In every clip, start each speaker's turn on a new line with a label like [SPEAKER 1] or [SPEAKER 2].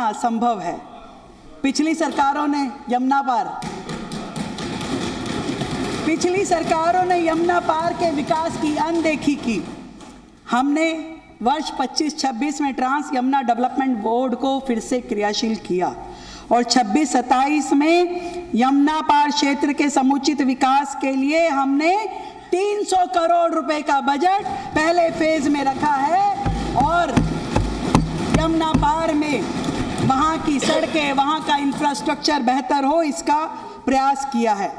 [SPEAKER 1] असंभव है। पिछली सरकारों ने यमुना पार के विकास की अनदेखी की। हमने वर्ष 25-26 में ट्रांस यमुना डेवलपमेंट बोर्ड को फिर से क्रियाशील किया और 26-27 में यमुना पार क्षेत्र के समुचित विकास के लिए हमने 300 करोड़ रुपए का बजट पहले फेज में रखा है और यमुना पार में वहाँ की सड़कें, वहाँ का इंफ्रास्ट्रक्चर बेहतर हो, इसका प्रयास किया है।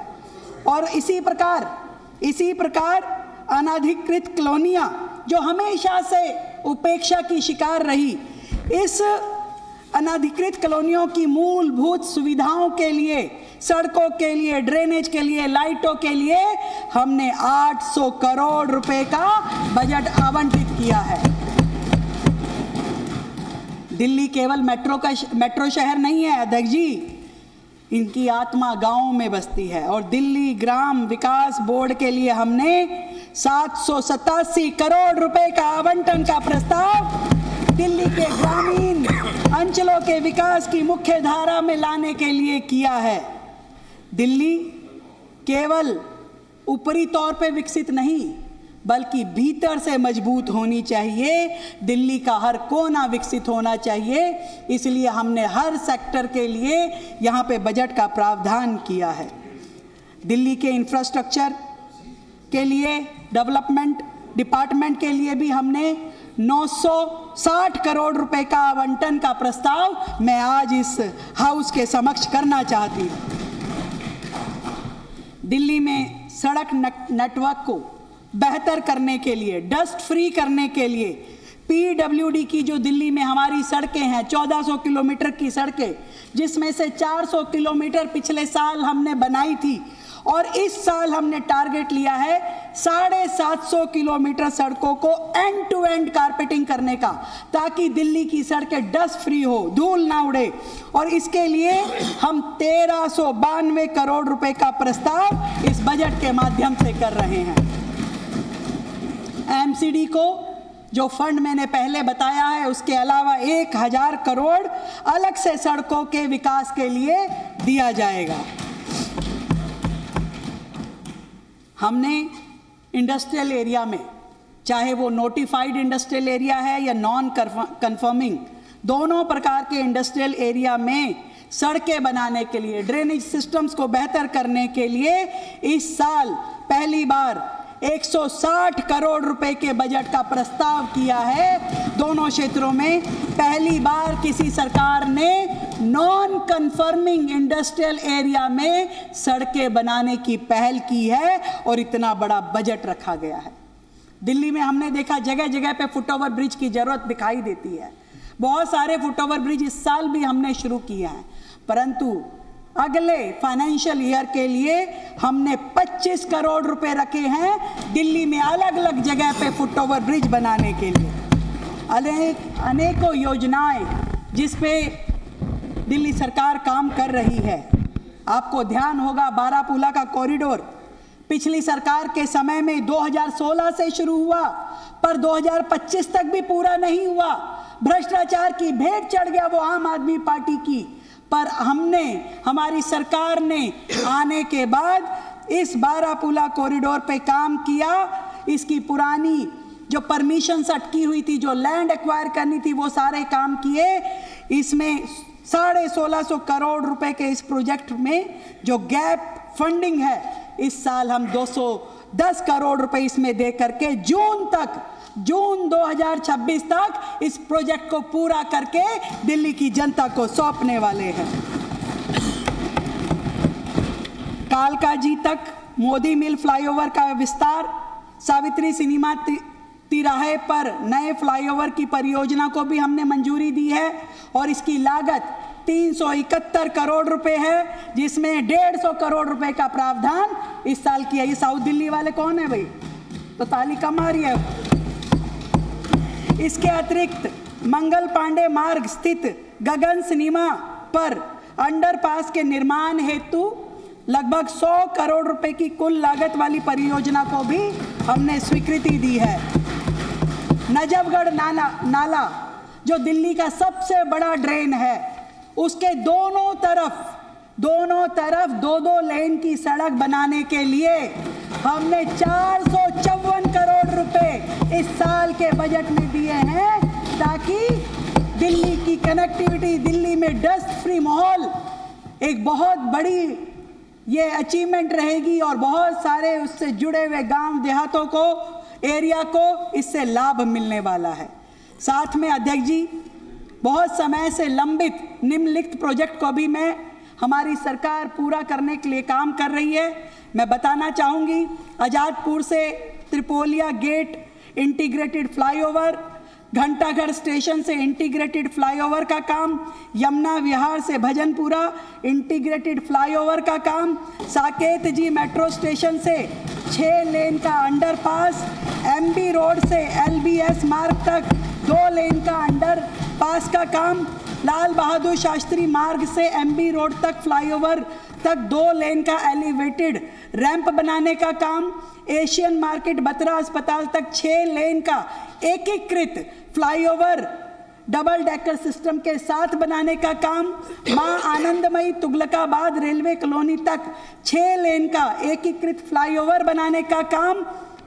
[SPEAKER 1] और इसी प्रकार अनधिकृत कॉलोनियाँ जो हमेशा से उपेक्षा की शिकार रही, इस अनधिकृत कॉलोनियों की मूलभूत सुविधाओं के लिए, सड़कों के लिए, ड्रेनेज के लिए, लाइटों के लिए हमने 800 करोड़ रुपए का बजट आवंटित किया है। दिल्ली केवल मेट्रो शहर नहीं है अध्यक्ष जी, इनकी आत्मा गांवों में बसती है और दिल्ली ग्राम विकास बोर्ड के लिए हमने 787 करोड़ रुपए का आवंटन का प्रस्ताव दिल्ली के ग्रामीण अंचलों के विकास की मुख्य धारा में लाने के लिए किया है। दिल्ली केवल ऊपरी तौर पे विकसित नहीं बल्कि भीतर से मजबूत होनी चाहिए। दिल्ली का हर कोना विकसित होना चाहिए, इसलिए हमने हर सेक्टर के लिए यहाँ पे बजट का प्रावधान किया है। दिल्ली के इंफ्रास्ट्रक्चर के लिए, डेवलपमेंट डिपार्टमेंट के लिए भी हमने 960 करोड़ रुपए का आवंटन का प्रस्ताव मैं आज इस हाउस के समक्ष करना चाहती हूँ। दिल्ली में सड़क नेटवर्क को बेहतर करने के लिए, डस्ट फ्री करने के लिए, पीडब्ल्यूडी की जो दिल्ली में हमारी सड़कें हैं, 1400 किलोमीटर की सड़कें, जिसमें से 400 किलोमीटर पिछले साल हमने बनाई थी और इस साल हमने टारगेट लिया है 750 किलोमीटर सड़कों को एंड टू एंड कारपेटिंग करने का, ताकि दिल्ली की सड़कें डस्ट फ्री हो, धूल ना उड़े। और इसके लिए हम 1392 करोड़ रुपए का प्रस्ताव इस बजट के माध्यम से कर रहे हैं। एमसीडी को जो फंड मैंने पहले बताया है, उसके अलावा 1000 करोड़ अलग से सड़कों के विकास के लिए दिया जाएगा। हमने इंडस्ट्रियल एरिया में, चाहे वो नोटिफाइड इंडस्ट्रियल एरिया है या नॉन कन्फर्मिंग, दोनों प्रकार के इंडस्ट्रियल एरिया में सड़कें बनाने के लिए, ड्रेनेज सिस्टम्स को बेहतर करने के लिए इस साल पहली बार 160 करोड़ रुपए के बजट का प्रस्ताव किया है। दोनों क्षेत्रों में पहली बार किसी सरकार ने नॉन कन्फर्मिंग इंडस्ट्रियल एरिया में सड़कें बनाने की पहल की है और इतना बड़ा बजट रखा गया है। दिल्ली में हमने देखा जगह जगह पे फुटओवर ब्रिज की जरूरत दिखाई देती है। बहुत सारे फुटओवर ब्रिज इस साल भी हमने शुरू किए हैं, परंतु अगले फाइनेंशियल ईयर के लिए हमने 25 करोड़ रुपए रखे हैं दिल्ली में अलग अलग जगह पे फुटओवर ब्रिज बनाने के लिए। अनेकों योजनाएं जिस पे दिल्ली सरकार काम कर रही है। आपको ध्यान होगा बारापुला का कॉरिडोर पिछली सरकार के समय में 2016 से शुरू हुआ, पर 2025 तक भी पूरा नहीं हुआ। भ्रष्टाचार की भेंट चढ़ गया वो आम आदमी पार्टी की, पर हमारी सरकार ने आने के बाद इस बारापुला कॉरिडोर पे काम किया। इसकी पुरानी जो परमिशन अटकी हुई थी, जो लैंड एक्वायर करनी थी, वो सारे काम किए। इसमें 1650 करोड़ रुपए के इस प्रोजेक्ट में जो गैप फंडिंग है, इस साल हम 210 करोड़ रुपए इसमें दे करके जून 2026 तक इस प्रोजेक्ट को पूरा करके दिल्ली की जनता को सौंपने वाले हैं। कालकाजी तक मोदी मिल फ्लाईओवर का विस्तार, सावित्री सिनेमा तिराहे पर नए फ्लाईओवर की परियोजना को भी हमने मंजूरी दी है और इसकी लागत 371 करोड़ रुपए है, जिसमें 150 करोड़ रुपए का प्रावधान इस साल किया। ये साउथ दिल्ली वाले कौन है भाई, तो ताली कम आ रही है। इसके अतिरिक्त मंगल पांडे मार्ग स्थित गगन सिनेमा पर अंडरपास के निर्माण हेतु लगभग 100 करोड़ रुपए की कुल लागत वाली परियोजना को भी हमने स्वीकृति दी है। नजफगढ़ नाला जो दिल्ली का सबसे बड़ा ड्रेन है, उसके दोनों तरफ 2-2 लेन की सड़क बनाने के लिए हमने 454 करोड़ रुपए इस साल के बजट में दिए हैं, ताकि दिल्ली की कनेक्टिविटी, दिल्ली में डस्ट फ्री माहौल एक बहुत बड़ी ये अचीवमेंट रहेगी और बहुत सारे उससे जुड़े हुए गांव देहातों को, एरिया को इससे लाभ मिलने वाला है। साथ में अध्यक्ष जी, बहुत समय से लंबित निम्नलिखित प्रोजेक्ट को भी हमारी सरकार पूरा करने के लिए काम कर रही है। मैं बताना चाहूँगी, आज़ादपुर से त्रिपोलिया गेट इंटीग्रेटेड फ्लाईओवर, घंटाघर स्टेशन से इंटीग्रेटेड फ्लाईओवर का काम, यमुना विहार से भजनपुरा इंटीग्रेटेड फ्लाईओवर का काम, साकेत जी मेट्रो स्टेशन से 6 लेन का अंडरपास, एमबी रोड से एलबीएस मार्ग तक 2 लेन का अंडरपास का काम, लाल बहादुर शास्त्री मार्ग से एमबी रोड तक फ्लाईओवर तक 2 लेन का एलिवेटेड रैंप बनाने का काम, एशियन मार्केट बत्रा अस्पताल तक 6 लेन का एकीकृत फ्लाईओवर डबल डेकर सिस्टम के साथ बनाने का काम, मां आनंदमयी तुगलकाबाद रेलवे कॉलोनी तक 6 लेन का एकीकृत फ्लाईओवर बनाने का काम।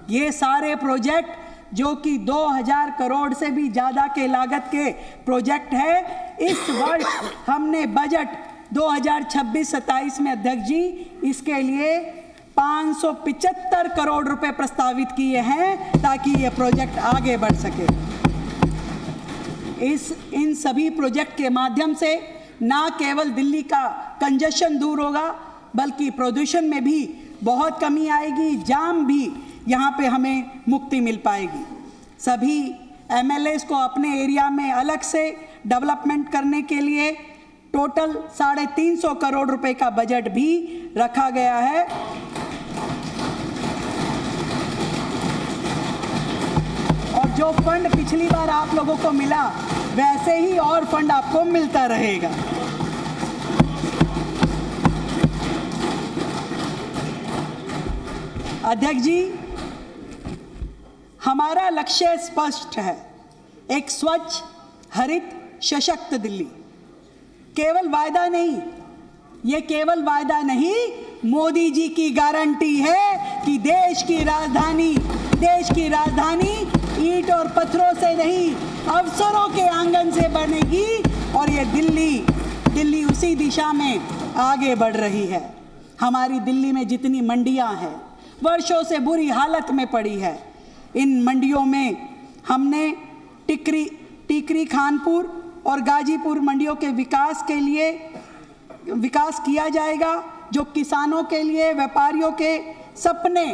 [SPEAKER 1] ये सारे प्रोजेक्ट जो कि 2000 करोड़ से भी ज़्यादा के लागत के प्रोजेक्ट है, इस वर्ष हमने बजट 2026-27 में अध्यक्ष जी इसके लिए 575 करोड़ रुपए प्रस्तावित किए हैं, ताकि ये प्रोजेक्ट आगे बढ़ सके। इन सभी प्रोजेक्ट के माध्यम से ना केवल दिल्ली का कंजेशन दूर होगा, बल्कि प्रदूषण में भी बहुत कमी आएगी, जाम भी यहाँ पे हमें मुक्ति मिल पाएगी। सभी एमएलएस को अपने एरिया में अलग से डेवलपमेंट करने के लिए टोटल 350 करोड़ रुपए का बजट भी रखा गया है। और जो फंड पिछली बार आप लोगों को मिला, वैसे ही और फंड आपको मिलता रहेगा। अध्यक्ष जी, हमारा लक्ष्य स्पष्ट है, एक स्वच्छ, हरित, सशक्त दिल्ली। केवल वायदा नहीं, ये केवल वायदा नहीं, मोदी जी की गारंटी है कि देश की राजधानी ईंट और पत्थरों से नहीं, अवसरों के आंगन से बनेगी। और ये दिल्ली उसी दिशा में आगे बढ़ रही है। हमारी दिल्ली में जितनी मंडियां हैं, वर्षों से बुरी हालत में पड़ी है, इन मंडियों में हमने टिकरी खानपुर और गाजीपुर मंडियों के विकास के लिए विकास किया जाएगा, जो किसानों के लिए, व्यापारियों के सपने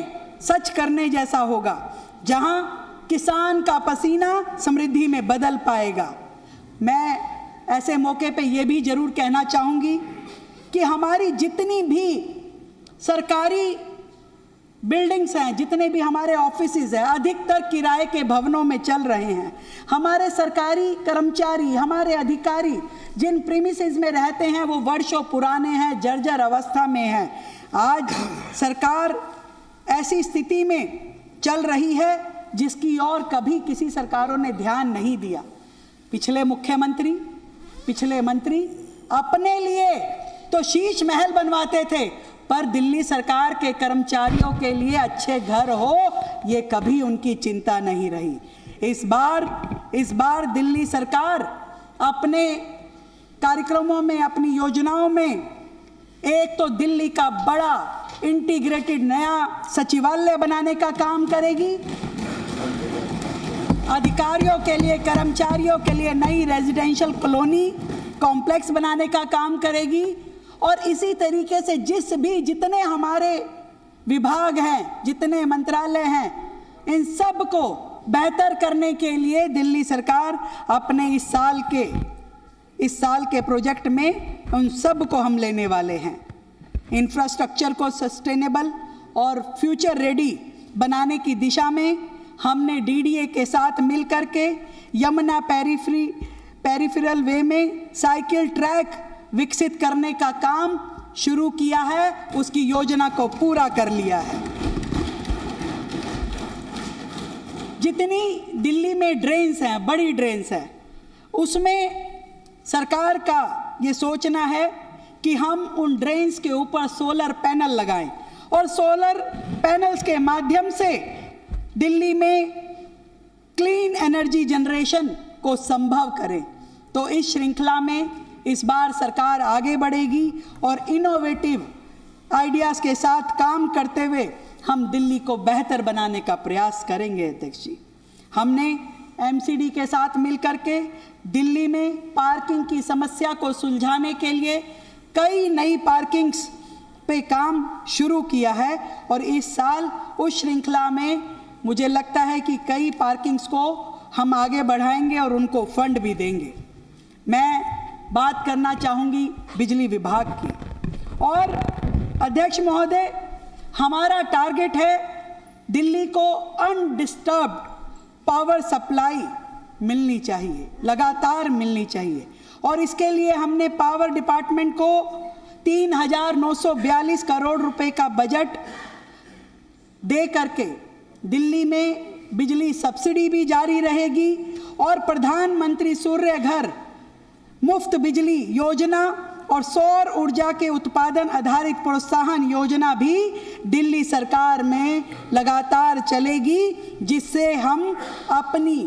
[SPEAKER 1] सच करने जैसा होगा, जहां किसान का पसीना समृद्धि में बदल पाएगा। मैं ऐसे मौके पे ये भी जरूर कहना चाहूँगी कि हमारी जितनी भी सरकारी बिल्डिंग्स हैं, जितने भी हमारे ऑफिसेज हैं, अधिकतर किराए के भवनों में चल रहे हैं। हमारे सरकारी कर्मचारी, हमारे अधिकारी जिन प्रीमिसेस में रहते हैं, वो वर्षों पुराने हैं, जर्जर अवस्था में हैं। आज सरकार ऐसी स्थिति में चल रही है जिसकी और कभी किसी सरकारों ने ध्यान नहीं दिया। पिछले मुख्यमंत्री, पिछले मंत्री अपने लिए तो शीश महल बनवाते थे, पर दिल्ली सरकार के कर्मचारियों के लिए अच्छे घर हो, ये कभी उनकी चिंता नहीं रही। इस बार दिल्ली सरकार अपने कार्यक्रमों में, अपनी योजनाओं में एक तो दिल्ली का बड़ा इंटीग्रेटेड नया सचिवालय बनाने का काम करेगी, अधिकारियों के लिए, कर्मचारियों के लिए नई रेजिडेंशियल कॉलोनी कॉम्प्लेक्स बनाने का काम करेगी, और इसी तरीके से जितने हमारे विभाग हैं, जितने मंत्रालय हैं, इन सब को बेहतर करने के लिए दिल्ली सरकार अपने इस साल के प्रोजेक्ट में उन सब को हम लेने वाले हैं। इंफ्रास्ट्रक्चर को सस्टेनेबल और फ्यूचर रेडी बनाने की दिशा में हमने डीडीए के साथ मिलकर के यमुना पेरिफेरल वे में साइकिल ट्रैक विकसित करने का काम शुरू किया है, उसकी योजना को पूरा कर लिया है। जितनी दिल्ली में ड्रेन्स हैं, बड़ी ड्रेन्स हैं, उसमें सरकार का ये सोचना है कि हम उन ड्रेन्स के ऊपर सोलर पैनल लगाएं और सोलर पैनल्स के माध्यम से दिल्ली में क्लीन एनर्जी जनरेशन को संभव करें। तो इस श्रृंखला में इस बार सरकार आगे बढ़ेगी और इनोवेटिव आइडियाज़ के साथ काम करते हुए हम दिल्ली को बेहतर बनाने का प्रयास करेंगे। अध्यक्ष जी, हमने एमसीडी के साथ मिलकर के दिल्ली में पार्किंग की समस्या को सुलझाने के लिए कई नई पार्किंग्स पे काम शुरू किया है और इस साल उस श्रृंखला में मुझे लगता है कि कई पार्किंग्स को हम आगे बढ़ाएंगे और उनको फंड भी देंगे। मैं बात करना चाहूँगी बिजली विभाग की। और अध्यक्ष महोदय, हमारा टारगेट है दिल्ली को अनडिस्टर्ब्ड पावर सप्लाई मिलनी चाहिए, लगातार मिलनी चाहिए। और इसके लिए हमने पावर डिपार्टमेंट को 3,942 करोड़ रुपए का बजट दे करके दिल्ली में बिजली सब्सिडी भी जारी रहेगी और प्रधानमंत्री सूर्य घर मुफ्त बिजली योजना और सौर ऊर्जा के उत्पादन आधारित प्रोत्साहन योजना भी दिल्ली सरकार में लगातार चलेगी, जिससे हम अपनी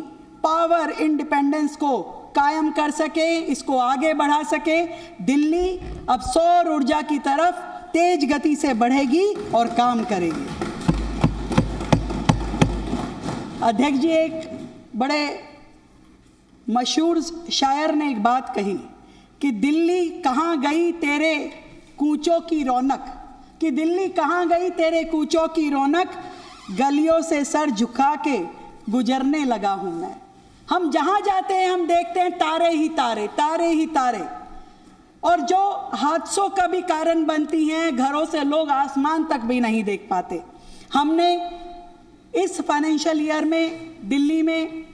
[SPEAKER 1] पावर इंडिपेंडेंस को कायम कर सके, इसको आगे बढ़ा सके। दिल्ली अब सौर ऊर्जा की तरफ तेज गति से बढ़ेगी और काम करेगी। अध्यक्ष जी, एक बड़े मशहूर शायर ने एक बात कही कि दिल्ली कहाँ गई तेरे कूचों की रौनक, कि दिल्ली कहाँ गई तेरे कूचों की रौनक, गलियों से सर झुका के गुजरने लगा हूँ मैं। हम जहाँ जाते हैं हम देखते हैं तारे ही तारे, तारे ही तारे, और जो हादसों का भी कारण बनती हैं, घरों से लोग आसमान तक भी नहीं देख पाते। हमने इस फाइनेंशियल ईयर में दिल्ली में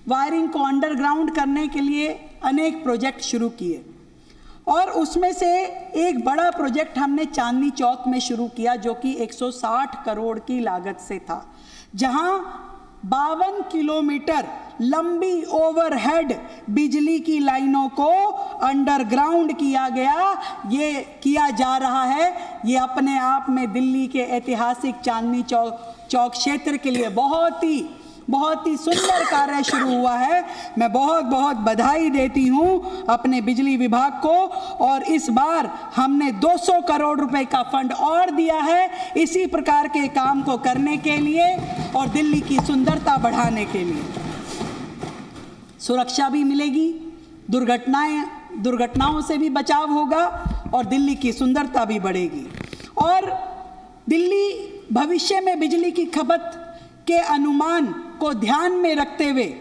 [SPEAKER 1] वायरिंग को अंडरग्राउंड करने के लिए अनेक प्रोजेक्ट शुरू किए और उसमें से एक बड़ा प्रोजेक्ट हमने चांदनी चौक में शुरू किया जो कि 160 करोड़ की लागत से था, जहां 52 किलोमीटर लंबी ओवरहेड बिजली की लाइनों को अंडरग्राउंड किया गया। ये किया जा रहा है, ये अपने आप में दिल्ली के ऐतिहासिक चांदनी चौक क्षेत्र के लिए बहुत ही सुंदर कार्य शुरू हुआ है। मैं बहुत बहुत बधाई देती हूँ अपने बिजली विभाग को। और इस बार हमने 200 करोड़ रुपए का फंड और दिया है इसी प्रकार के काम को करने के लिए और दिल्ली की सुंदरता बढ़ाने के लिए। सुरक्षा भी मिलेगी, दुर्घटनाओं से भी बचाव होगा और दिल्ली की सुंदरता भी बढ़ेगी। और दिल्ली भविष्य में बिजली की खपत के अनुमान को ध्यान में रखते हुए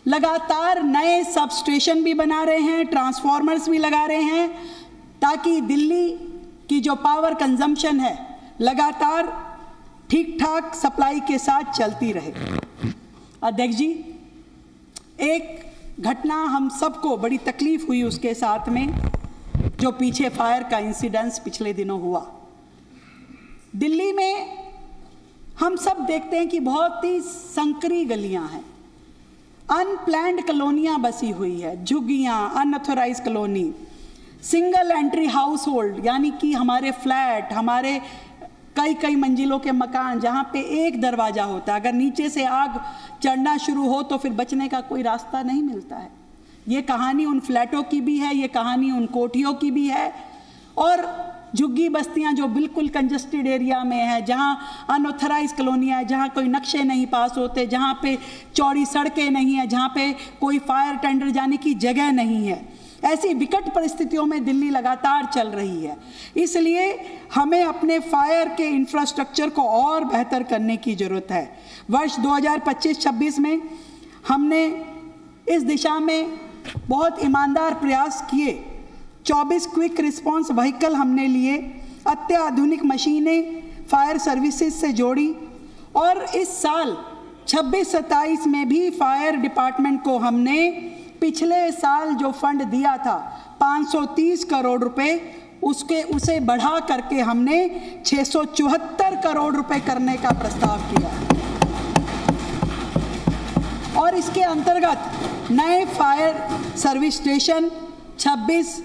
[SPEAKER 1] लगातार नए सब स्टेशन भी बना रहे हैं, ट्रांसफॉर्मर्स भी लगा रहे हैं, ताकि दिल्ली की जो पावर कंजम्पशन है लगातार ठीक ठाक सप्लाई के साथ चलती रहे। अध्यक्ष जी, एक घटना हम सबको बड़ी तकलीफ हुई उसके साथ में, जो पीछे फायर का इंसिडेंस पिछले दिनों हुआ। दिल्ली में हम सब देखते हैं कि बहुत ही संकरी गलियां हैं, अनप्लैन्ड कॉलोनियां बसी हुई है, झुग्गियां, unauthorised colony, single entry household, यानी कि हमारे फ्लैट, हमारे कई मंजिलों के मकान जहां पे एक दरवाज़ा होता है, अगर नीचे से आग चढ़ना शुरू हो तो फिर बचने का कोई रास्ता नहीं मिलता है। ये कहानी उन फ्लैटों की भी है, ये कहानी उन कोठियों की भी है। और झुग्गी बस्तियां जो बिल्कुल कंजस्टेड एरिया में है, जहां अनऑथराइज कॉलोनियाँ है, जहां कोई नक्शे नहीं पास होते, जहां पे चौड़ी सड़कें नहीं है, जहां पे कोई फायर टेंडर जाने की जगह नहीं है, ऐसी विकट परिस्थितियों में दिल्ली लगातार चल रही है। इसलिए हमें अपने फायर के इंफ्रास्ट्रक्चर को और बेहतर करने की ज़रूरत है। वर्ष 2025-26 में हमने इस दिशा में बहुत ईमानदार प्रयास किए। 24 क्विक रिस्पांस व्हीकल हमने लिए, अत्याधुनिक मशीनें फायर सर्विसेज से जोड़ी और इस साल 26-27 में भी फायर डिपार्टमेंट को हमने पिछले साल जो फंड दिया था 530 करोड़ रुपए, उसे बढ़ा करके हमने 674 करोड़ रुपए करने का प्रस्ताव किया और इसके अंतर्गत नए फायर सर्विस स्टेशन 26